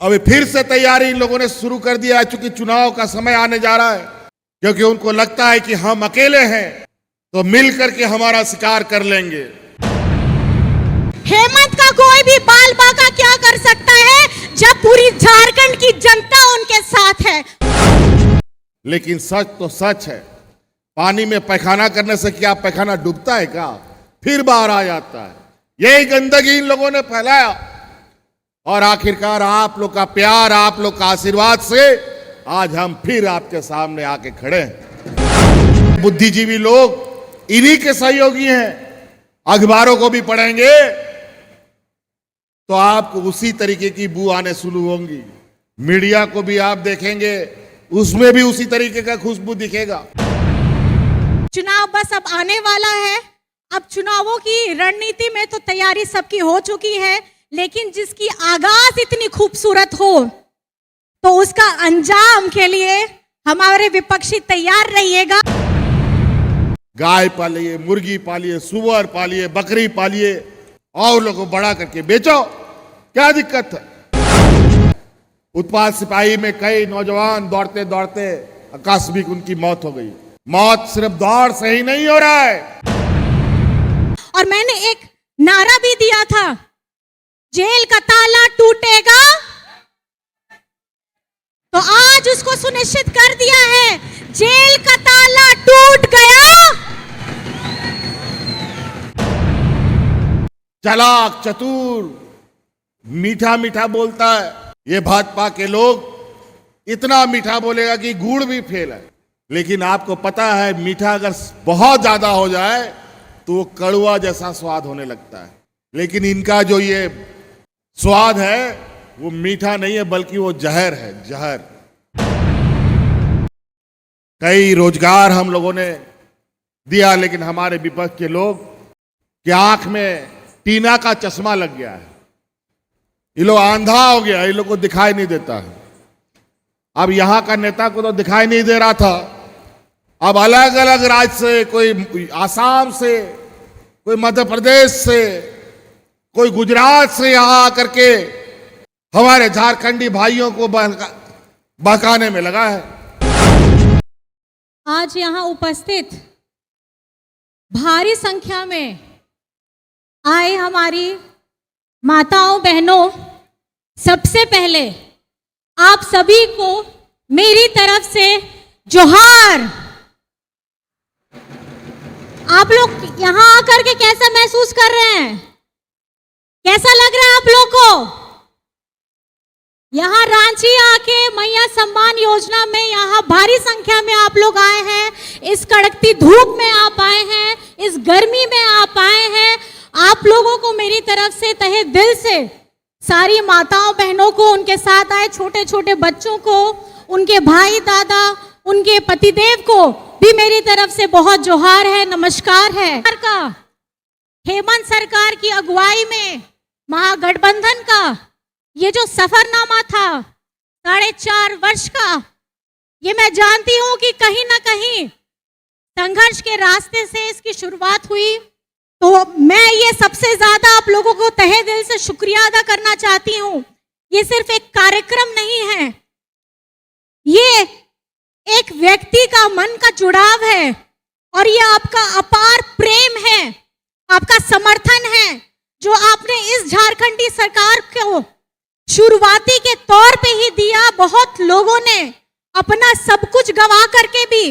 अभी फिर से तैयारी इन लोगों ने शुरू कर दिया है, चूंकि चुनाव का समय आने जा रहा है, क्योंकि उनको लगता है कि हम अकेले हैं तो मिल करके हमारा शिकार कर लेंगे। हेमंत का कोई भी बाल बाका क्या कर सकता है जब पूरी झारखंड की जनता उनके साथ है। लेकिन सच तो सच है, पानी में पैखाना करने से क्या पैखाना डूबता है क्या? फिर बाहर आ जाता है। यही गंदगी इन लोगों ने फैलाया और आखिरकार आप लोग का प्यार, आप लोग का आशीर्वाद से आज हम फिर आपके सामने आके खड़े हैं। बुद्धिजीवी लोग इन्हीं के सहयोगी हैं। अखबारों को भी पढ़ेंगे तो आपको उसी तरीके की बू आने शुरू होंगी। मीडिया को भी आप देखेंगे, उसमें भी उसी तरीके का खुशबू दिखेगा। चुनाव बस अब आने वाला है। अब चुनावों की रणनीति में तो तैयारी सबकी हो चुकी है, लेकिन जिसकी आगाज इतनी खूबसूरत हो तो उसका अंजाम के लिए हमारे विपक्षी तैयार रहिएगा। गाय पालिए, मुर्गी पालिए, सुअर पालिए, बकरी पालिए और लोगों को बड़ा करके बेचो, क्या दिक्कत है? उत्पाद सिपाही में कई नौजवान दौड़ते दौड़ते आकस्मिक उनकी मौत हो गई। मौत सिर्फ दौड़ से ही नहीं हो रहा है। और मैंने एक नारा भी दिया था, जेल का ताला टूटेगा, तो आज उसको सुनिश्चित कर दिया है। जेल का ताला टूट गया। चालाक, चतुर, मीठा मीठा बोलता है। ये भाजपा के लोग इतना मीठा बोलेगा कि गुड़ भी फेल है। लेकिन आपको पता है, मीठा अगर बहुत ज्यादा हो जाए तो वो कड़वा जैसा स्वाद होने लगता है। लेकिन इनका जो ये स्वाद है वो मीठा नहीं है, बल्कि वो जहर है, जहर। कई रोजगार हम लोगों ने दिया, लेकिन हमारे विपक्ष के लोग की आंख में टीना का चश्मा लग गया है। ये लोग आंधा हो गया, ये लोग को दिखाई नहीं देता है। अब यहां का नेता को तो दिखाई नहीं दे रहा था, अब अलग अलग राज्य से, कोई आसाम से, कोई मध्य प्रदेश से, कोई गुजरात से यहां आकर के हमारे झारखंडी भाइयों को बहकाने में लगा है। आज यहां उपस्थित भारी संख्या में आए हमारी माताओं बहनों, सबसे पहले आप सभी को मेरी तरफ से जोहार। आप लोग यहां आकर के कैसा महसूस कर रहे हैं? कैसा लग रहा है आप लोग को? यहां रांची आके मैया सम्मान योजना में यहां भारी संख्या में आप लोग आए हैं। इस कड़कती धूप में आप आए हैं, इस गर्मी में आप आए हैं। आप लोगों को मेरी तरफ से तहे दिल से, सारी माताओं बहनों को, उनके साथ आए छोटे छोटे बच्चों को, उनके भाई दादा, उनके पतिदेव को भी मेरी तरफ से बहुत जोहार है, नमस्कार है। हेमंत सरकार की अगुवाई में महागठबंधन का ये जो सफरनामा था 4.5 वर्ष का, ये मैं जानती हूं कि कहीं ना कहीं संघर्ष के रास्ते से इसकी शुरुआत हुई। तो मैं ये सबसे ज्यादा आप लोगों को तहे दिल से शुक्रिया अदा करना चाहती हूं। ये सिर्फ एक कार्यक्रम नहीं है, ये एक व्यक्ति का मन का जुड़ाव है और ये आपका अपार प्रेम है, आपका समर्थन है, जो आपने इस झारखंडी सरकार को शुरुआती के तौर पे ही दिया। बहुत लोगों ने अपना सब कुछ गंवा करके भी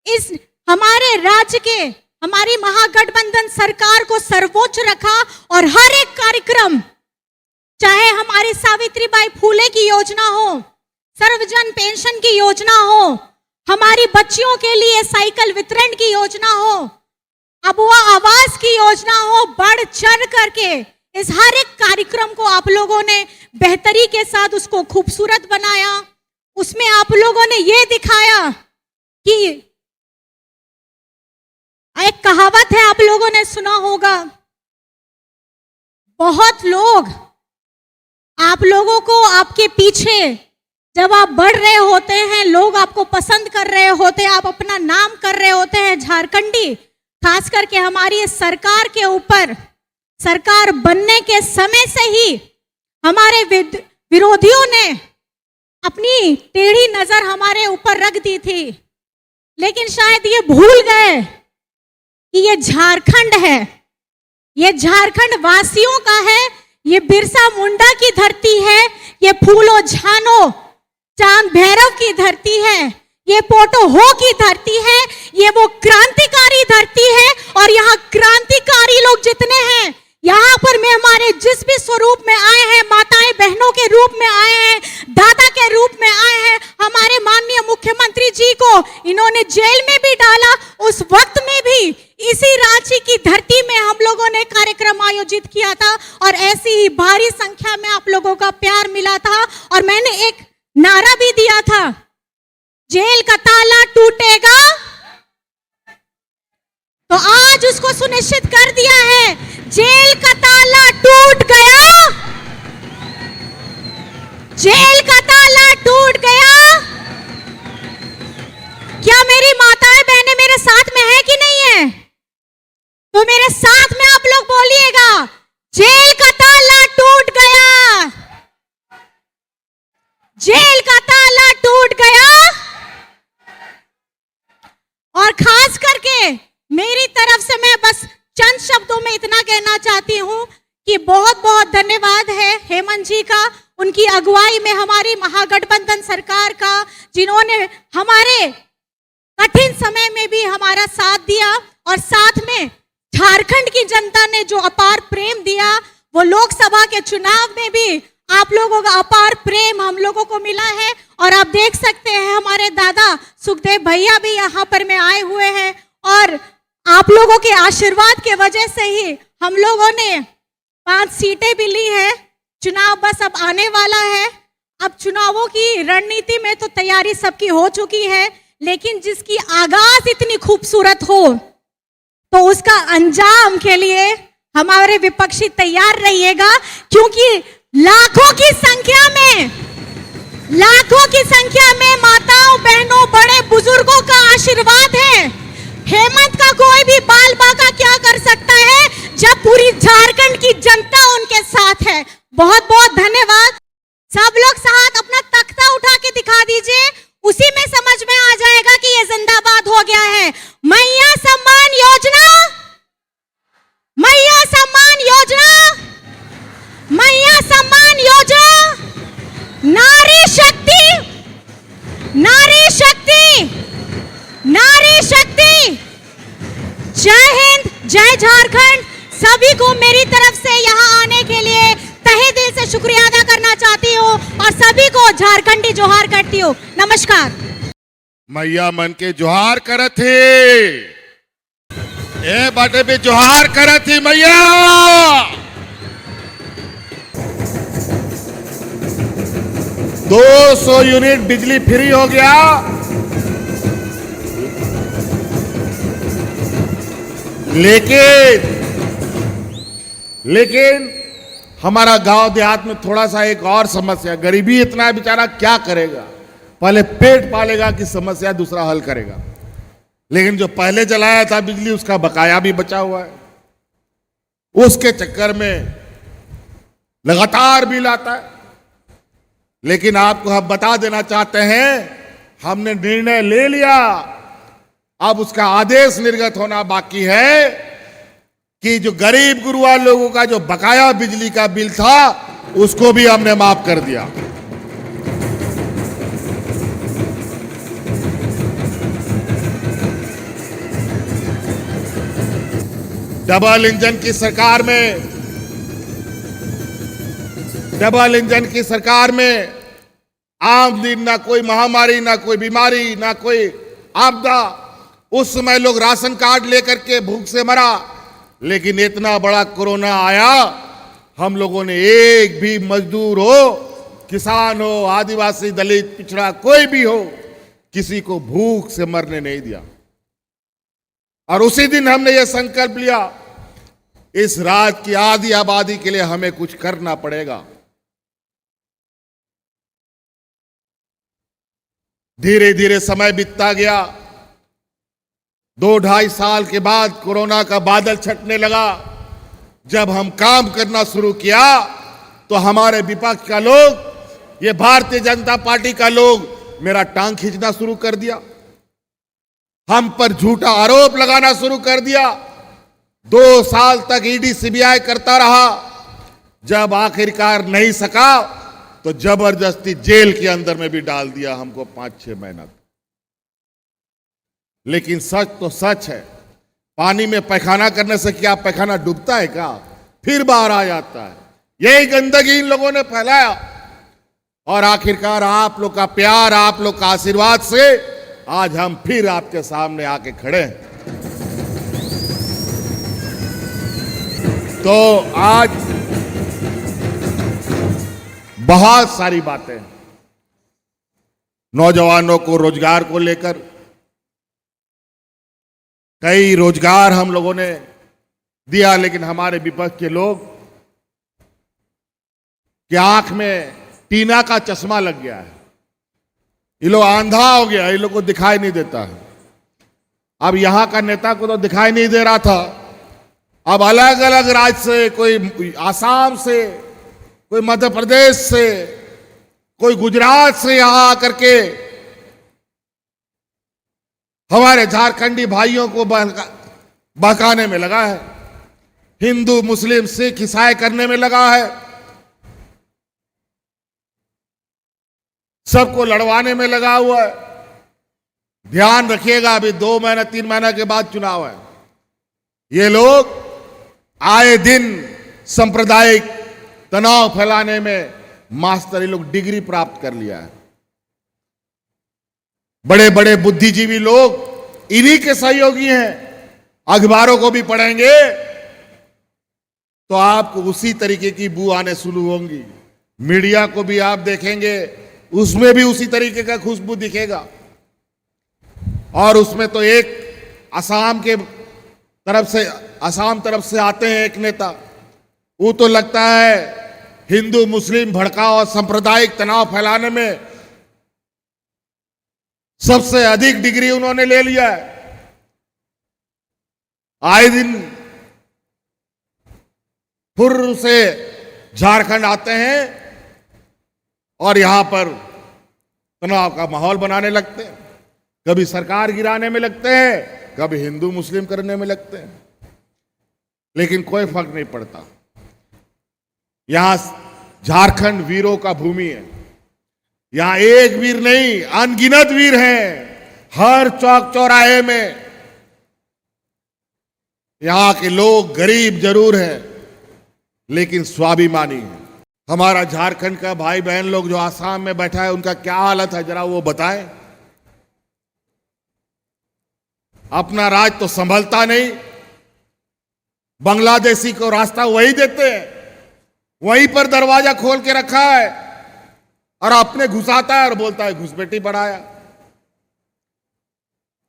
इस हमारे राज्य के, हमारी महागठबंधन सरकार को सर्वोच्च रखा और हर एक कार्यक्रम, चाहे हमारी सावित्रीबाई फूले की योजना हो, सर्वजन पेंशन की योजना हो, हमारी बच्चियों के लिए साइकिल वितरण की योजना हो, अबुआ आवास की योजना हो, बढ़ चढ़ करके इस हर एक कार्यक्रम को आप लोगों ने बेहतरी के साथ उसको खूबसूरत बनाया। उसमें आप लोगों ने ये दिखाया कि एक कहावत है, आप लोगों ने सुना होगा, बहुत लोग आप लोगों को आपके पीछे जब आप बढ़ रहे होते हैं, लोग आपको पसंद कर रहे होते हैं, आप अपना नाम कर रहे होते हैं झारखंडी, खास करके हमारी सरकार के ऊपर, सरकार बनने के समय से ही हमारे विरोधियों ने अपनी टेढ़ी नजर हमारे ऊपर रख दी थी, लेकिन शायद ये भूल गए कि ये झारखंड है, ये झारखंड वासियों का है, ये बिरसा मुंडा की धरती है, ये फूलो झानो चांद भैरव की धरती है, ये पोटो हो की धरती है, ये वो क्रांतिकारी धरती है। और यहाँ क्रांतिकारी लोग जितने हैं, यहाँ पर मैं हमारे जिस भी स्वरूप में आए हैं, माताएं बहनों के रूप में आए हैं, दादा के रूप में आए हैं, हमारे माननीय मुख्यमंत्री जी को इन्होंने जेल में भी डाला, उस वक्त में भी इसी रांची की धरती में हम लोगों ने कार्यक्रम आयोजित किया था और ऐसी ही भारी संख्या में आप लोगों का प्यार मिला था। और मैंने एक नारा भी दिया था, जेल का ताला टूटेगा, तो आज उसको सुनिश्चित कर दिया है, जेल का ताला टूट गया, जेल का ताला टूट गया। क्या मेरी माताएं बहनें मेरे साथ में है कि नहीं है? तो मेरे साथ में आप लोग बोलिएगा, जेल का ताला टूट गया, जेल का ताला टूट गया। और खास करके मेरी तरफ से मैं बस चंद शब्दों में इतना कहना चाहती हूं कि बहुत बहुत धन्यवाद है हेमंत जी का, उनकी अगुवाई में हमारी महागठबंधन सरकार का, जिन्होंने हमारे कठिन समय में भी हमारा साथ दिया और साथ में झारखंड की जनता ने जो अपार प्रेम दिया, वो लोकसभा के चुनाव में भी आप लोगों का अपार प्रेम हम लोगों को मिला है। और आप देख सकते हैं हमारे दादा सुखदेव भैया भी यहाँ पर में आए हुए हैं और आप लोगों के आशीर्वाद के वजह से ही हम लोगों ने 5 सीटें भी ली है। चुनाव बस अब आने वाला है, अब चुनावों की रणनीति में तो तैयारी सबकी हो चुकी है, लेकिन जिसकी आगाज इतनी खूबसूरत हो तो उसका अंजाम के लिए हमारे विपक्षी तैयार रहिएगा, क्योंकि लाखों की संख्या में माताओं बहनों बड़े बुजुर्गों का आशीर्वाद है। हेमंत का कोई भी बाल बाका क्या कर सकता है जब पूरी झारखंड की जनता उनके साथ है। बहुत बहुत धन्यवाद। सब लोग साथ अपना तख्ता उठा के दिखा दीजिए, उसी में समझ में आ जाएगा कि ये जिंदाबाद हो गया है। मैया सम्मान योजना, मैया सम्मान योजना, मैया सम्मान योजना, नारी शक्ति, नारी शक्ति, नारी शक्ति। जय हिंद, जय झारखंड। सभी को मेरी तरफ से यहाँ आने के लिए तहे दिल से शुक्रिया अदा करना चाहती हूँ और सभी को झारखंडी जोहार करती हूँ। नमस्कार। मैया मन के जोहार करत थे, ए बाटे पे जोहार करत थी मैया। 200 यूनिट बिजली फ्री हो गया, लेकिन हमारा गांव देहात में थोड़ा सा एक और समस्या, गरीबी इतना है बेचारा क्या करेगा, पहले पेट पालेगा कि समस्या दूसरा हल करेगा। लेकिन जो पहले जलाया था बिजली उसका बकाया भी बचा हुआ है, उसके चक्कर में लगातार बिल आता है। लेकिन आपको हम बता देना चाहते हैं, हमने निर्णय ले लिया, अब उसका आदेश निर्गत होना बाकी है कि जो गरीब गुरुआ लोगों का जो बकाया बिजली का बिल था उसको भी हमने माफ कर दिया। डबल इंजन की सरकार में आम दिन ना कोई महामारी, ना कोई बीमारी, ना कोई आपदा, उस समय लोग राशन कार्ड लेकर के भूख से मरा। लेकिन इतना बड़ा कोरोना आया, हम लोगों ने एक भी मजदूर हो, किसान हो, आदिवासी, दलित, पिछड़ा कोई भी हो, किसी को भूख से मरने नहीं दिया। और उसी दिन हमने ये संकल्प लिया, इस राज्य की आधी आबादी के लिए हमें कुछ करना पड़ेगा। धीरे धीरे समय बीतता गया, 2-2.5 साल के बाद कोरोना का बादल छटने लगा। जब हम काम करना शुरू किया तो हमारे विपक्ष का लोग ये भारतीय जनता पार्टी का लोग मेरा टांग खींचना शुरू कर दिया, हम पर झूठा आरोप लगाना शुरू कर दिया। 2 साल तक ईडी सीबीआई करता रहा, जब आखिरकार नहीं सका तो जबरदस्ती जेल के अंदर में भी डाल दिया हमको 5-6 महीना। लेकिन सच तो सच है, पानी में पैखाना करने से क्या पैखाना डूबता है क्या? फिर बाहर आ जाता है। यही गंदगी इन लोगों ने फैलाया और आखिरकार आप लोग का प्यार, आप लोग का आशीर्वाद से आज हम फिर आपके सामने आके खड़े हैं। तो आज बहुत सारी बातें, नौजवानों को रोजगार को लेकर कई रोजगार हम लोगों ने दिया, लेकिन हमारे विपक्ष के लोग की आंख में टीना का चश्मा लग गया है। ये लोग अंधा हो गया, ये लोग को दिखाई नहीं देता है। अब यहां का नेता को तो दिखाई नहीं दे रहा था, अब अलग अलग राज्य से, कोई आसाम से, कोई मध्य प्रदेश से, कोई गुजरात से यहां आकर के हमारे झारखंडी भाइयों को बहकाने में लगा है, हिंदू मुस्लिम सिख ईसाई करने में लगा है, सबको लड़वाने में लगा हुआ है। ध्यान रखिएगा, अभी 2 महीना 3 महीना के बाद चुनाव है। ये लोग आए दिन सांप्रदायिक तनाव फैलाने में मास्टर, ये लोग डिग्री प्राप्त कर लिया है। बड़े बड़े बुद्धिजीवी लोग इन्हीं के सहयोगी हैं। अखबारों को भी पढ़ेंगे तो आपको उसी तरीके की बू आने शुरू होंगी, मीडिया को भी आप देखेंगे उसमें भी उसी तरीके का खुशबू दिखेगा। और उसमें तो एक आसाम तरफ से आते हैं एक नेता, वो तो लगता है हिंदू मुस्लिम भड़काव और सांप्रदायिक तनाव फैलाने में सबसे अधिक डिग्री उन्होंने ले लिया है। आए दिन फुर्र से झारखंड आते हैं और यहां पर तनाव का माहौल बनाने लगते हैं, कभी सरकार गिराने में लगते हैं, कभी हिंदू मुस्लिम करने में लगते हैं, लेकिन कोई फर्क नहीं पड़ता। यहां झारखंड वीरों का भूमि है, यहां एक वीर नहीं अनगिनत वीर हैं। हर चौक चौराहे में यहां के लोग गरीब जरूर हैं लेकिन स्वाभिमानी हैं। हमारा झारखंड का भाई बहन लोग जो आसाम में बैठा है, उनका क्या हालत है जरा वो बताएं। अपना राज तो संभलता नहीं, बांग्लादेशी को रास्ता वही देते हैं, वहीं पर दरवाजा खोल के रखा है और अपने घुसाता है और बोलता है घुसपैठी बढ़ाया।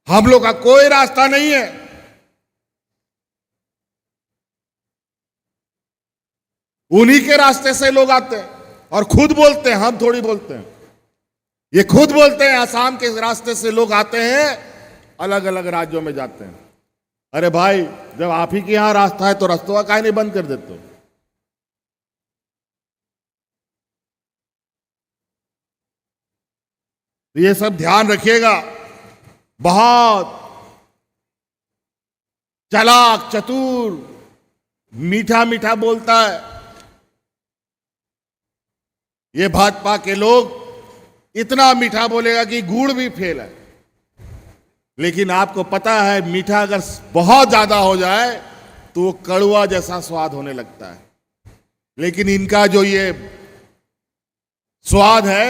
हम लोग का कोई रास्ता नहीं है। उन्हीं के रास्ते से लोग आते हैं और खुद बोलते हैं, हम थोड़ी बोलते हैं, ये खुद बोलते हैं आसाम के रास्ते से लोग आते हैं, अलग अलग राज्यों में जाते हैं। अरे भाई, जब आप ही के यहां रास्ता है तो रास्ता काहे नहीं बंद कर देते हो? ये सब ध्यान रखिएगा। बहुत चालाक चतुर मीठा मीठा बोलता है ये भाजपा के लोग, इतना मीठा बोलेगा कि गुड़ भी फेल है। लेकिन आपको पता है मीठा अगर बहुत ज्यादा हो जाए तो वो कड़वा जैसा स्वाद होने लगता है। लेकिन इनका जो ये स्वाद है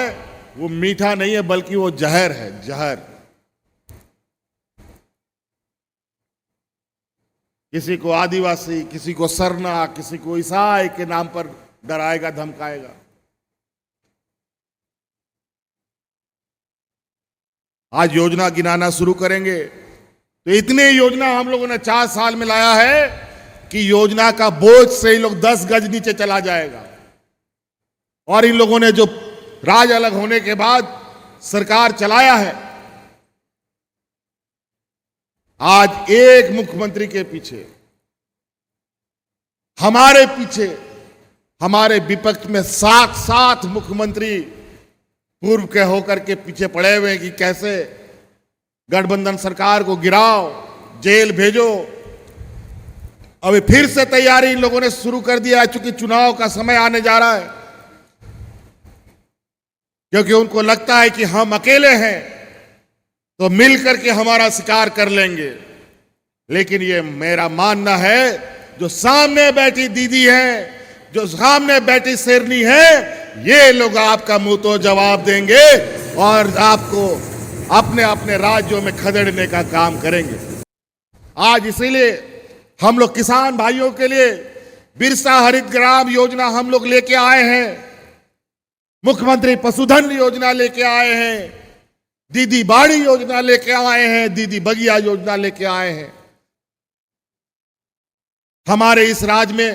वो मीठा नहीं है बल्कि वो जहर है, जहर। किसी को आदिवासी, किसी को सरना, किसी को ईसाई के नाम पर डराएगा धमकाएगा। आज योजना गिनाना शुरू करेंगे तो इतने योजना हम लोगों ने 4 साल में लाया है कि योजना का बोझ से ही लोग 10 गज नीचे चला जाएगा। और इन लोगों ने जो राज अलग होने के बाद सरकार चलाया है, आज एक मुख्यमंत्री के पीछे, हमारे पीछे, हमारे विपक्ष में 7 मुख्यमंत्री पूर्व के होकर के पीछे पड़े हुए हैं कि कैसे गठबंधन सरकार को गिराओ, जेल भेजो। अभी फिर से तैयारी इन लोगों ने शुरू कर दिया है, चूंकि चुनाव का समय आने जा रहा है, क्योंकि उनको लगता है कि हम अकेले हैं तो मिलकर के हमारा शिकार कर लेंगे। लेकिन ये मेरा मानना है, जो सामने बैठी दीदी है, जो सामने बैठी शेरनी है, ये लोग आपका मुंह तो जवाब देंगे और आपको अपने अपने राज्यों में खदेड़ने का काम करेंगे। आज इसीलिए हम लोग किसान भाइयों के लिए बिरसा हरित ग्राम योजना हम लोग लेके आए हैं, मुख्यमंत्री पशुधन योजना लेके आए हैं, दीदी बाड़ी योजना लेके आए हैं, दीदी बगिया योजना लेके आए हैं। हमारे इस राज्य में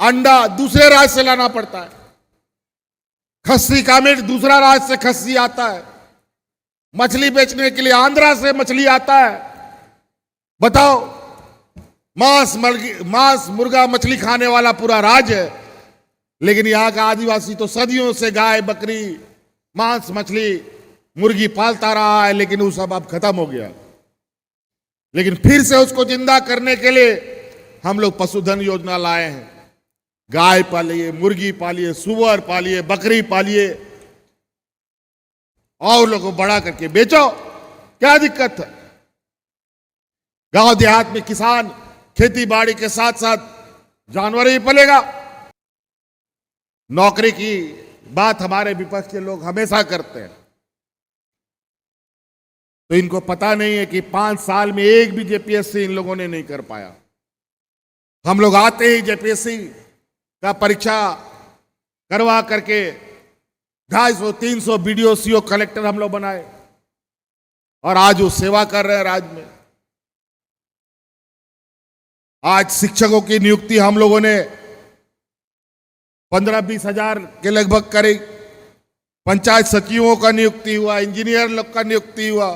अंडा दूसरे राज्य से लाना पड़ता है, खस्सी का मीट दूसरा राज्य से खस्सी आता है, मछली बेचने के लिए आंध्रा से मछली आता है। बताओ, मांस मुर्गा मछली खाने वाला पूरा राज्य है, लेकिन यहां का आदिवासी तो सदियों से गाय बकरी मांस मछली मुर्गी पालता रहा है, लेकिन वो सब अब खत्म हो गया। लेकिन फिर से उसको जिंदा करने के लिए हम लोग पशुधन योजना लाए हैं। गाय पालिए, मुर्गी पालिए, सुअर पालिए, बकरी पालिए और लोगों को बड़ा करके बेचो, क्या दिक्कत है। गांव देहात में किसान खेती बाड़ी के साथ साथ जानवर ही पालेगा। नौकरी की बात हमारे विपक्ष के लोग हमेशा करते हैं, तो इनको पता नहीं है कि 5 साल में एक भी जेपीएससी इन लोगों ने नहीं कर पाया। हम लोग आते ही जेपीएससी का परीक्षा करवा करके 250-300 बीडीओ सीओ कलेक्टर हम लोग बनाए और आज वो सेवा कर रहे हैं राज्य में। आज शिक्षकों की नियुक्ति हम लोगों ने 15-20 हजार के लगभग करी। पंचायत सचिवों का नियुक्ति हुआ, इंजीनियर लोग का नियुक्ति हुआ,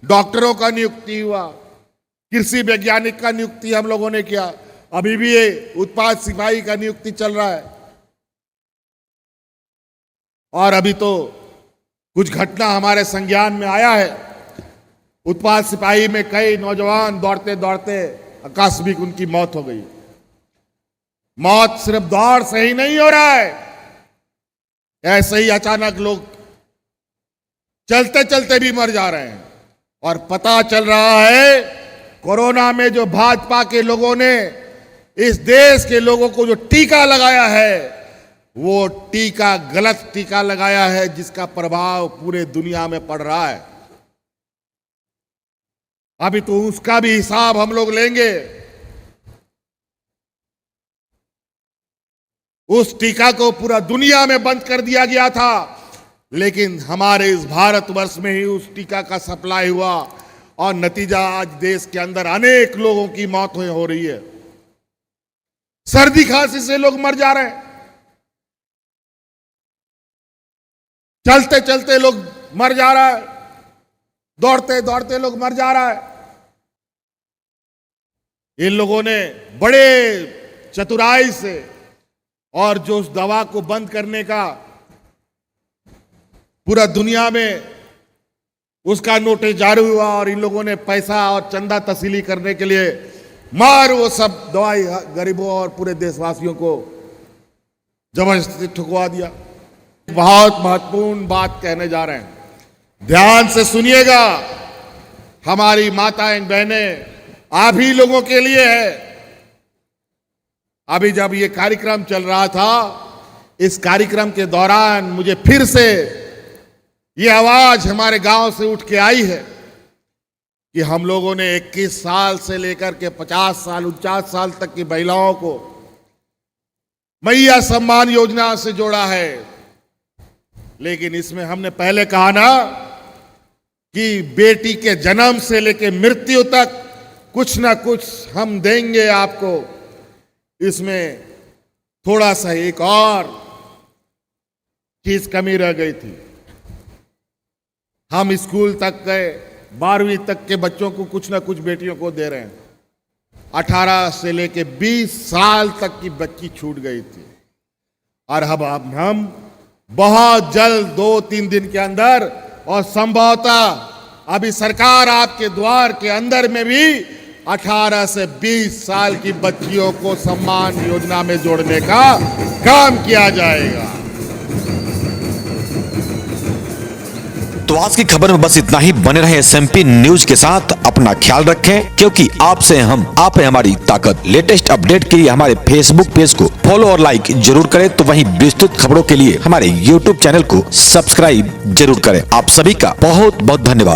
डॉक्टरों का नियुक्ति हुआ, कृषि वैज्ञानिक का नियुक्ति हम लोगों ने किया। अभी भी ये उत्पाद सिपाही का नियुक्ति चल रहा है। और अभी तो कुछ घटना हमारे संज्ञान में आया है, उत्पाद सिपाही में कई नौजवान दौड़ते दौड़ते आकस्मिक उनकी मौत हो गई। मौत सिर्फ दौड़ से ही नहीं हो रहा है, ऐसे ही अचानक लोग चलते चलते भी मर जा रहे हैं। और पता चल रहा है कोरोना में जो भाजपा के लोगों ने इस देश के लोगों को जो टीका लगाया है, वो टीका गलत टीका लगाया है, जिसका प्रभाव पूरे दुनिया में पड़ रहा है। अभी तो उसका भी हिसाब हम लोग लेंगे। उस टीका को पूरा दुनिया में बंद कर दिया गया था, लेकिन हमारे इस भारतवर्ष में ही उस टीका का सप्लाई हुआ और नतीजा आज देश के अंदर अनेक लोगों की मौत हो रही है। सर्दी खांसी से लोग मर जा रहे हैं, चलते चलते लोग मर जा रहा है, दौड़ते दौड़ते लोग मर जा रहा है। इन लोगों ने बड़े चतुराई से और जो उस दवा को बंद करने का पूरा दुनिया में उसका नोटिस जारी हुआ और इन लोगों ने पैसा और चंदा तसीली करने के लिए मार वो सब दवाई गरीबों और पूरे देशवासियों को जबरदस्ती ठुकवा दिया। बहुत महत्वपूर्ण बात कहने जा रहे हैं, ध्यान से सुनिएगा। हमारी माताएं बहनें आप ही लोगों के लिए है। अभी जब ये कार्यक्रम चल रहा था, इस कार्यक्रम के दौरान मुझे फिर से ये आवाज हमारे गांव से उठ के आई है कि हम लोगों ने 21 साल से लेकर के 50 साल 49 साल तक की महिलाओं को मैया सम्मान योजना से जोड़ा है। लेकिन इसमें हमने पहले कहा ना कि बेटी के जन्म से लेकर मृत्यु तक कुछ ना कुछ हम देंगे आपको। इसमें थोड़ा सा एक और चीज कमी रह गई थी। हम स्कूल तक गए, 12वीं तक के बच्चों को कुछ ना कुछ बेटियों को दे रहे हैं। 18 से लेके 20 साल तक की बच्ची छूट गई थी और अब हम बहुत जल्द 2-3 दिन के अंदर और संभवतः अभी सरकार आपके द्वार के अंदर में भी 18 से 20 साल की बच्चियों को सम्मान योजना में जोड़ने का काम किया जाएगा। तो आज की खबर में बस इतना ही। बने रहे SMP न्यूज के साथ, अपना ख्याल रखें, क्योंकि आपसे हम, आप है हमारी ताकत। लेटेस्ट अपडेट के लिए हमारे फेसबुक पेज को फॉलो और लाइक जरूर करें, तो वहीं विस्तृत खबरों के लिए हमारे YouTube चैनल को सब्सक्राइब जरूर करें। आप सभी का बहुत बहुत धन्यवाद।